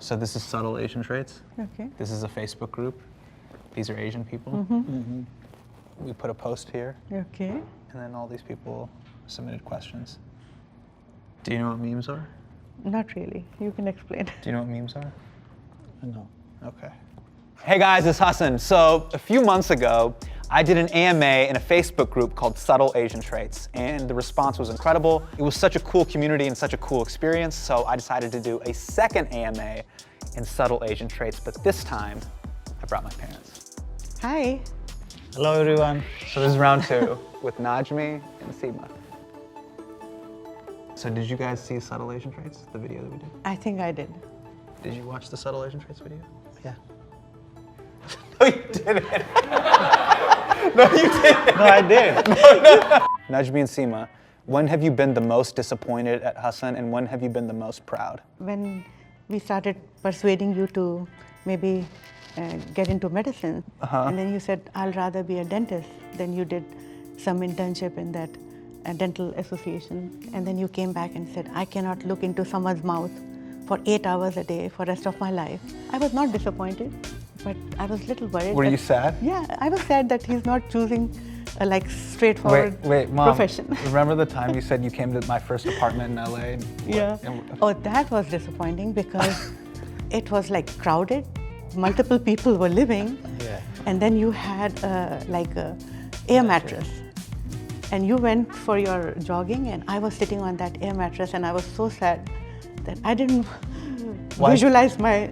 So this is Subtle Asian Traits. Okay. This is a Facebook group. These are Asian people. We put a post here, Okay. and then all these people submitted questions. Do you know what memes are? Not really. You can explain. Do you know what memes are? No. Okay. Hey guys, it's Hassan. So a few months ago, I did an AMA in a Facebook group called Subtle Asian Traits, and the response was incredible. It was such a cool community and such a cool experience, so I decided to do a second AMA in Subtle Asian Traits, but this time, I brought my parents. Hi. Hello, everyone. So this is round 2 with Najmi and Seema. So did you guys see Subtle Asian Traits, the video that we did? I think I did. Did you watch the Subtle Asian Traits video? Yeah. No, you didn't. No, you didn't. No, I did. Najmi and Seema, when have you been the most disappointed at Hassan, and when have you been the most proud? When we started persuading you to maybe get into medicine, and then you said, I'll rather be a dentist. Then you did some internship in that dental association. And then you came back and said, I cannot look into someone's mouth for 8 hours a day for the rest of my life. I was not disappointed, but I was a little worried. Were you sad? Yeah, I was sad that he's not choosing a straightforward Wait, Mom, profession. remember the time you said you came to my first apartment in LA? Yeah. Oh, that was disappointing because it was crowded. Multiple people were living. Yeah. And then you had a air mattress. And you went for your jogging, and I was sitting on that air mattress, and I was so sad that I didn't visualize my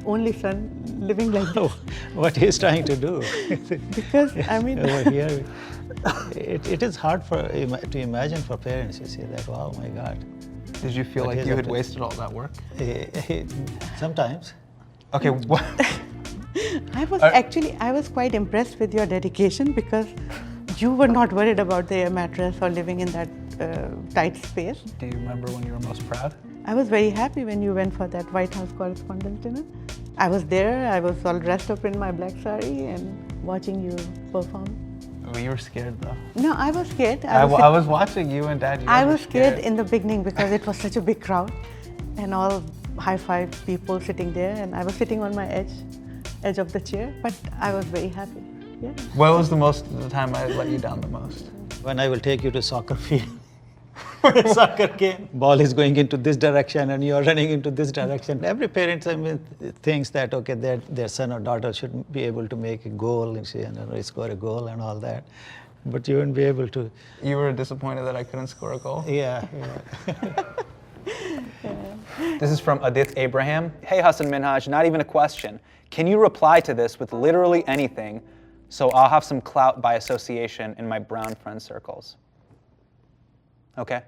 only son living like this. What he's trying to do. Because, I mean... Over here, it is hard to imagine for parents, you see, that, wow, my God. Did you feel But like he's you up had to- wasted all that work? Sometimes. Okay, what? I was quite impressed with your dedication because you were not worried about the air mattress or living in that tight space. Do you remember when you were most proud? I was very happy when you went for that White House Correspondents' Dinner. I was there, I was all dressed up in my black sari and watching you perform. Oh, you were scared though. No, I was scared. I was watching you and Dad. You I guys were was scared in the beginning because it was such a big crowd and all high-five people sitting there, and I was sitting on my edge of the chair, but I was very happy. Yeah. What was the time I let you down the most? When I will take you to soccer field, soccer game, ball is going into this direction and you are running into this direction. Every parent, thinks that, okay, their son or daughter should be able to make a goal and score a goal and all that. But you wouldn't be able to. You were disappointed that I couldn't score a goal? Yeah. This is from Adith Abraham. Hey Hassan Minhaj, not even a question. Can you reply to this with literally anything so I'll have some clout by association in my brown friend circles? Okay.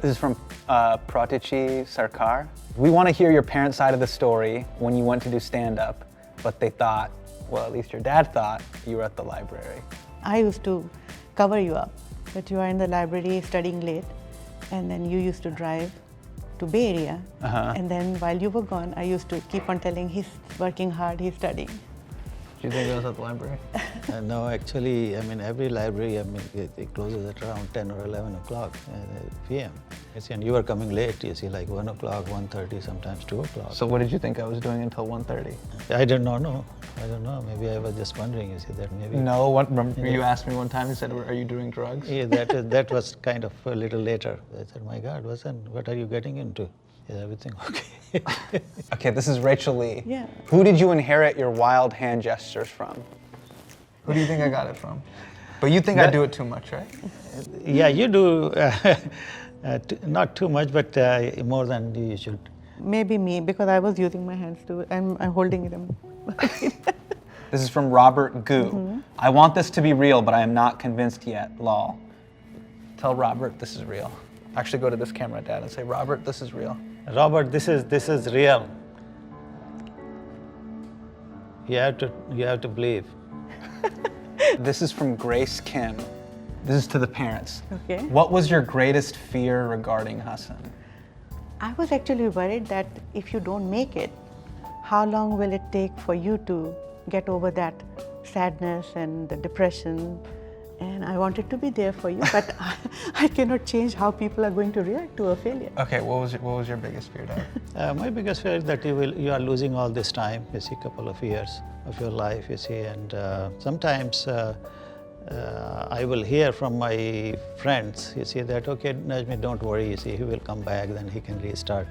This is from Pratichi Sarkar. We want to hear your parents' side of the story when you went to do stand-up, but they thought, well, at least your dad thought you were at the library. I used to cover you up, that you are in the library studying late, and then you used to drive to Bay Area, and then while you were gone, I used to keep on telling he's working hard, he's studying. Do you think I was at the library? No, actually, every library, it closes at around 10 or 11 o'clock p.m. And you were coming late, you see, like 1 o'clock, 1:30, sometimes 2 o'clock. So what did you think I was doing until 1:30? I don't know. Maybe I was just wondering, you see, that maybe... No, remember you asked me one time, you said, are you doing drugs? Yeah, that was kind of a little later. I said, my God, what are you getting into? Is everything okay? Okay, this is Rachel Lee. Yeah. Who did you inherit your wild hand gestures from? Who do you think I got it from? But you think I do it too much, right? Yeah, you do, not too much, but more than you should. Maybe me, because I was using my hands too, and I'm holding them. This is from Robert Gu. I want this to be real, but I am not convinced yet, lol. Tell Robert this is real. Actually go to this camera, Dad, and say, Robert, this is real. Robert, this is real. You have to believe. This is from Grace Kim. This is to the parents. Okay. What was your greatest fear regarding Hassan? I was actually worried that if you don't make it, how long will it take for you to get over that sadness and the depression? And I wanted to be there for you, but I cannot change how people are going to react to a failure. Okay, what was your biggest fear, Dad? My biggest fear is that you are losing all this time, you see, couple of years of your life, you see, and sometimes I will hear from my friends, you see, that, okay, Najmi, don't worry, you see, he will come back, then he can restart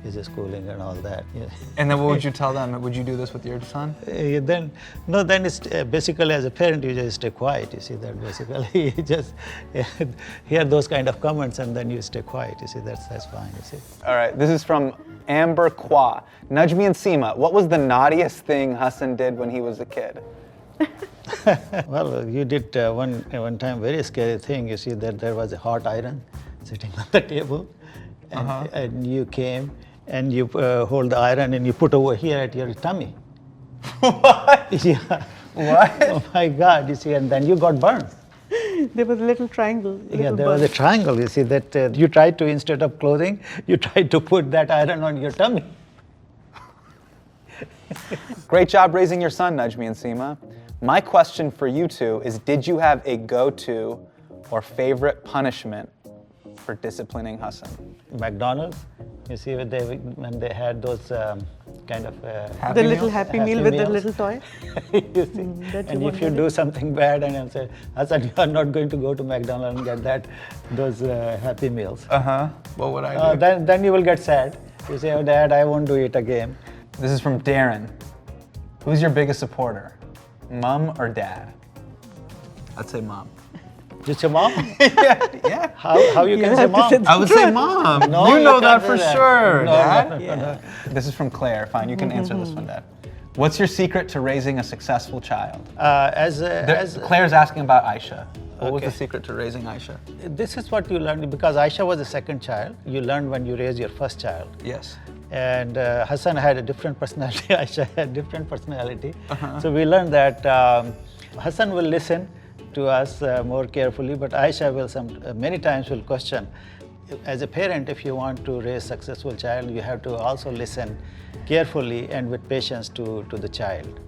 his schooling and all that. Yeah. And then what would you tell them? Would you do this with your son? Then it's basically, as a parent, you just stay quiet, you see, that basically you just hear those kind of comments and then you stay quiet, you see, that's fine, you see. All right, this is from Amber Kwa. Najmi and Seema, what was the naughtiest thing Hassan did when he was a kid? Well, you did one time very scary thing, you see, that there was a hot iron sitting on the table and you came and you hold the iron and you put over here at your tummy. What? Yeah. What? Oh my God, you see, and then you got burned. There was a little triangle. Yeah, there was a triangle, you see, that you tried to, instead of clothing, you tried to put that iron on your tummy. Great job raising your son, Najmi and Seema. My question for you two is, did you have a go-to or favorite punishment for disciplining Hassan? McDonald's, you see, when they had those kind of The little Happy Meal with the Meals. little toy. You see. that you And if you wanted. do something bad and you say, Hassan, you are not going to go to McDonald's and get those Happy Meals. What would I do? Then you will get sad. You say, oh, Dad, I won't do it again. This is from Darren. Who's your biggest supporter, Mom or Dad? I'd say Mom. Just your mom? Yeah. How you can say have to mom? say I would say Mom. No, you know you that can't for say that. sure, No, Dad. no. This is from Claire. Fine, you can answer this one, Dad. What's your secret to raising a successful child? Claire's asking about Aisha. What was the Okay. secret to raising Aisha? This is what you learned, because Aisha was the second child. You learned when you raise your first child. Yes. And Hassan had a different personality, Aisha had different personality. So we learned that Hassan will listen to us more carefully, but Aisha will many times will question. As a parent, if you want to raise a successful child, you have to also listen carefully and with patience to the child.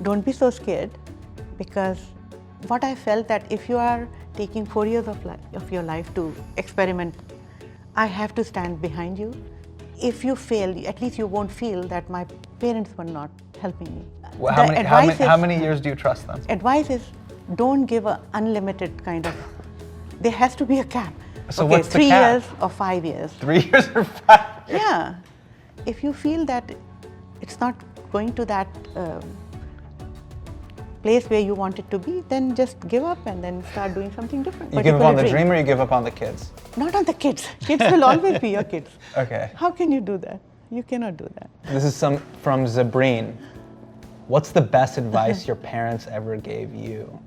Don't be so scared, because what I felt that if you are taking 4 years of your life to experiment, I have to stand behind you. If you fail, at least you won't feel that my parents were not helping me. Well, The how many years do you trust them? Advice is, don't give an unlimited kind of, there has to be a cap. So okay, what's the 3 cap? years or 5 years. 3 years or 5 years? Yeah. If you feel that it's not going to that place where you want it to be, then just give up and then start doing something different. You give up on the Particular dream or you give up on the kids? Not on the kids. Kids will always be your kids. Okay. How can you do that? You cannot do that. This is from Zabreen. What's the best advice your parents ever gave you?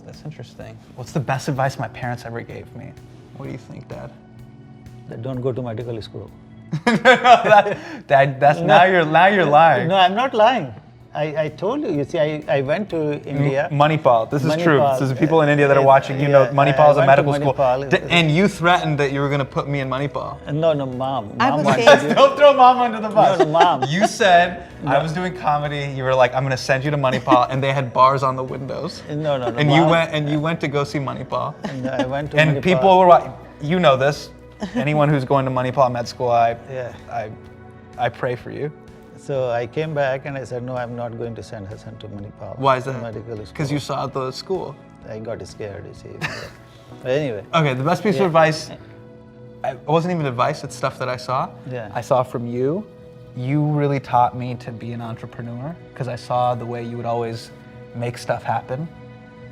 That's interesting. What's the best advice my parents ever gave me? What do you think, Dad? Don't go to medical school. Dad, now you're lying. No, I'm not lying. I told you. You see, I went to India. Manipal. This is true. Manipal. So the people in India that are watching, you know, Yeah, Manipal is a I went to medical school. Manipal. And you threatened that you were going to put me in Manipal. No, Mom. I Mom was wanted saying- you- Don't throw Mom under the bus. No, Mom. You said I was doing comedy. You were like, I'm going to send you to Manipal, and they had bars on the windows. No, And Mom. you went to go see Manipal. And I went to And Manipal. people were like, you know this. Anyone who's going to Manipal med school, Yeah. I pray for you. So I came back and I said, no, I'm not going to send Hassan to Manipal. Why is to that? Medical school. Because you saw the school. I got scared, you see. But anyway. Okay, the best piece of Yeah. advice, it wasn't even advice, it's stuff that I saw. Yeah. I saw from you. You really taught me to be an entrepreneur because I saw the way you would always make stuff happen.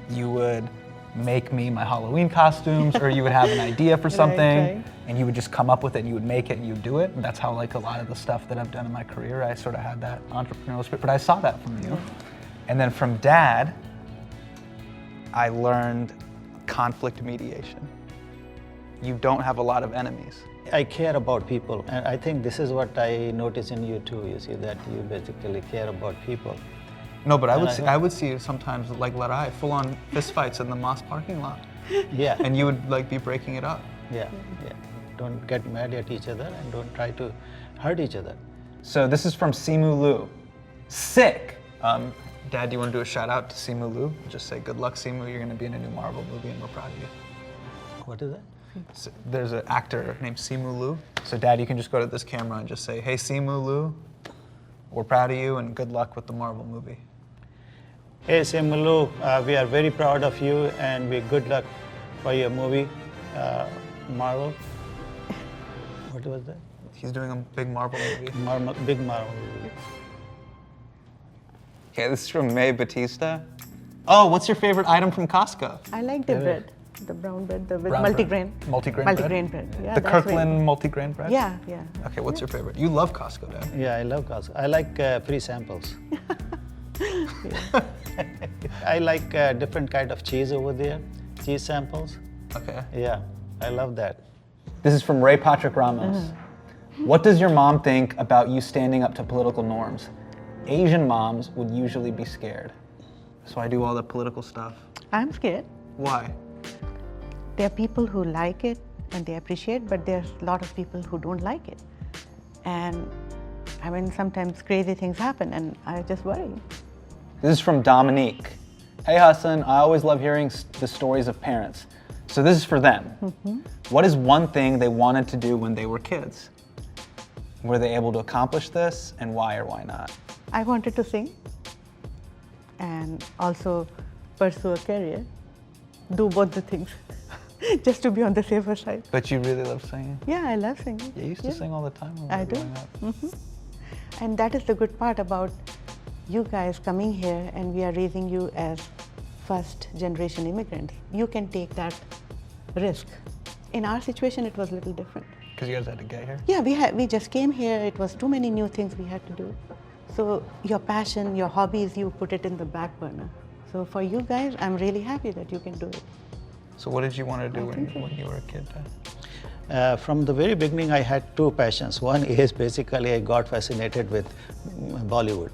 You would make me my Halloween costumes, or you would have an idea for something right. and you would just come up with it and you would make it and you would do it. And that's how like a lot of the stuff that I've done in my career, I sort of had that entrepreneurial spirit, but I saw that from you. And then from Dad, I learned conflict mediation. You don't have a lot of enemies. I care about people, and I think this is what I notice in you too. You see that you basically care about people. No, but And I would see you sometimes like Larai, full on fist fights in the mosque parking lot. Yeah. And you would like be breaking it up. Yeah. Don't get mad at each other and don't try to hurt each other. So this is from Simu Lu. Sick. Dad, do you want to do a shout out to Simu Liu? Just say, good luck, Simu. You're going to be in a new Marvel movie, and we're proud of you. What is that? So there's an actor named Simu Liu. So, Dad, you can just go to this camera and just say, hey, Simu Liu, we're proud of you, and good luck with the Marvel movie. Hey, Simulu, we are very proud of you and we good luck for your movie, Marvel. What was that? He's doing a big Marvel movie. Big Marvel movie. Okay, this is from May Batista. Oh, what's your favorite item from Costco? I like the bread, the brown bread, the with Brown multigrain. bread. Multigrain Multigrain bread. Yeah, The that's Kirkland multigrain bread? Yeah, yeah. Okay, what's your favorite? You love Costco, Dad. Yeah, I love Costco. I like free samples. I like different kind of cheese over there, cheese samples. Okay. Yeah, I love that. This is from Ray Patrick Ramos. What does your mom think about you standing up to political norms? Asian moms would usually be scared. So I do all the political stuff. I'm scared. Why? There are people who like it and they appreciate, but there's a lot of people who don't like it. And I mean, sometimes crazy things happen and I just worry. This is from Dominique. Hey Hassan, I always love hearing the stories of parents. So this is for them. What is one thing they wanted to do when they were kids? Were they able to accomplish this, and why or why not? I wanted to sing and also pursue a career, do both the things, just to be on the safer side. But you really love singing? Yeah, I love singing. Yeah, you used to sing all the time when we I were do. growing up. And that is the good part about you guys coming here and we are raising you as first generation immigrants. You can take that risk. In our situation, it was a little different. Because you guys had to get here? Yeah, we just came here. It was too many new things we had to do. So your passion, your hobbies, you put it in the back burner. So for you guys, I'm really happy that you can do it. So what did you want to do when you were a kid, Dad? From the very beginning, I had two passions. One is basically I got fascinated with Bollywood.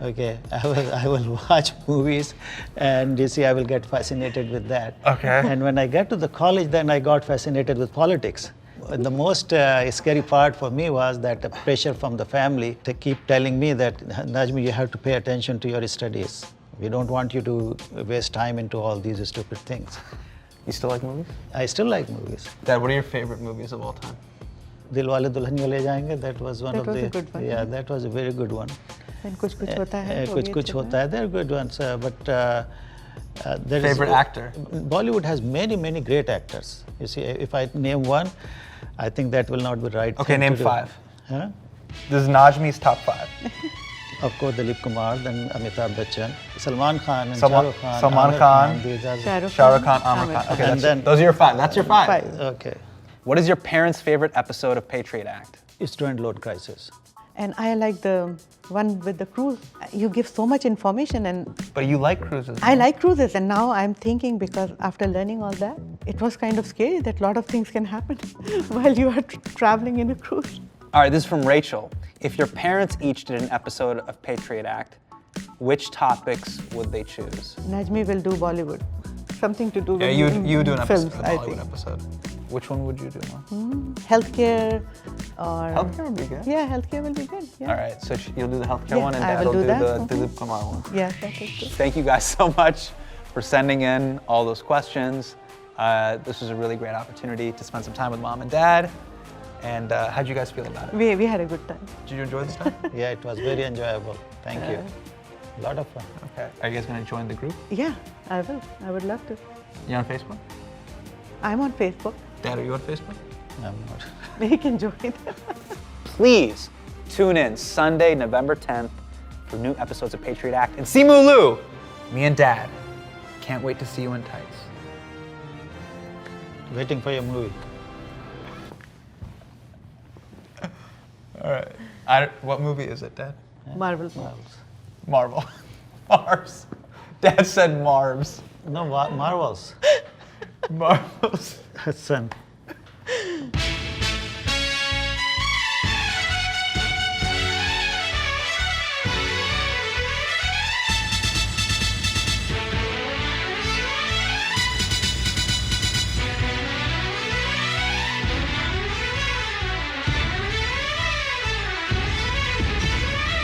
Okay, I will watch movies, and you see, I will get fascinated with that. Okay. And when I get to the college, then I got fascinated with politics. The most scary part for me was that the pressure from the family to keep telling me that, Najmi, you have to pay attention to your studies. We don't want you to waste time into all these stupid things. You still like movies? I still like movies. Dad, what are your favorite movies of all time? Dilwale Dulhaniya Le Jayenge, that was one That of was the... a good one. Yeah, that was a very good one. And Kuch Kuch Hota Hai. Kuch Kuch Hota Hai, they're good ones, but there is... Favorite actor? Bollywood has many, many great actors. You see, if I name one, I think that will not be right. Okay, thing name to do. 5. Huh? This is Najmi's top 5. Of course, Dilip Kumar, then Amitabh Bachchan, Salman Khan, and Shah Salman- Rukh Khan. Salman Amir Khan. These are Shah Rukh Khan, Amir Khan. Okay, And that's then- those are your 5. That's your 5. Five. Okay. What is your parents' favorite episode of Patriot Act? Student loan crisis. And I like the one with the cruise. You give so much information and But you like cruises. I like cruises, and now I'm thinking, because after learning all that, it was kind of scary that a lot of things can happen while you are traveling in a cruise. All right, this is from Rachel. If your parents each did an episode of Patriot Act, which topics would they choose? Najmi will do Bollywood, something to do with you do an films, episode, I Bollywood think. episode. Which one would you do, Mom? Healthcare or Healthcare would be good. Yeah, healthcare will be good. Yeah. All right, so you'll do the healthcare Yeah, one, and I Dad will will do do that. the Dilip Kumar one. Yeah, that is good. Thank you guys so much for sending in all those questions. This was a really great opportunity to spend some time with Mom and Dad. And how'd you guys feel about it? We had a good time. Did you enjoy this time? Yeah, it was very enjoyable. Thank you. A lot of fun. Okay. Are you guys going to join the group? Yeah, I will. I would love to. You on Facebook? I'm on Facebook. Dad, are you on Facebook? I'm not. We can join. Please tune in Sunday, November 10th for new episodes of Patriot Act. And Simu Liu, me and Dad, can't wait to see you in tights. Waiting for your movie. All right. What movie is it, Dad? Marvel. Marvel. Mars. Dad said Marbs. No, Marvels. Marvels. Son.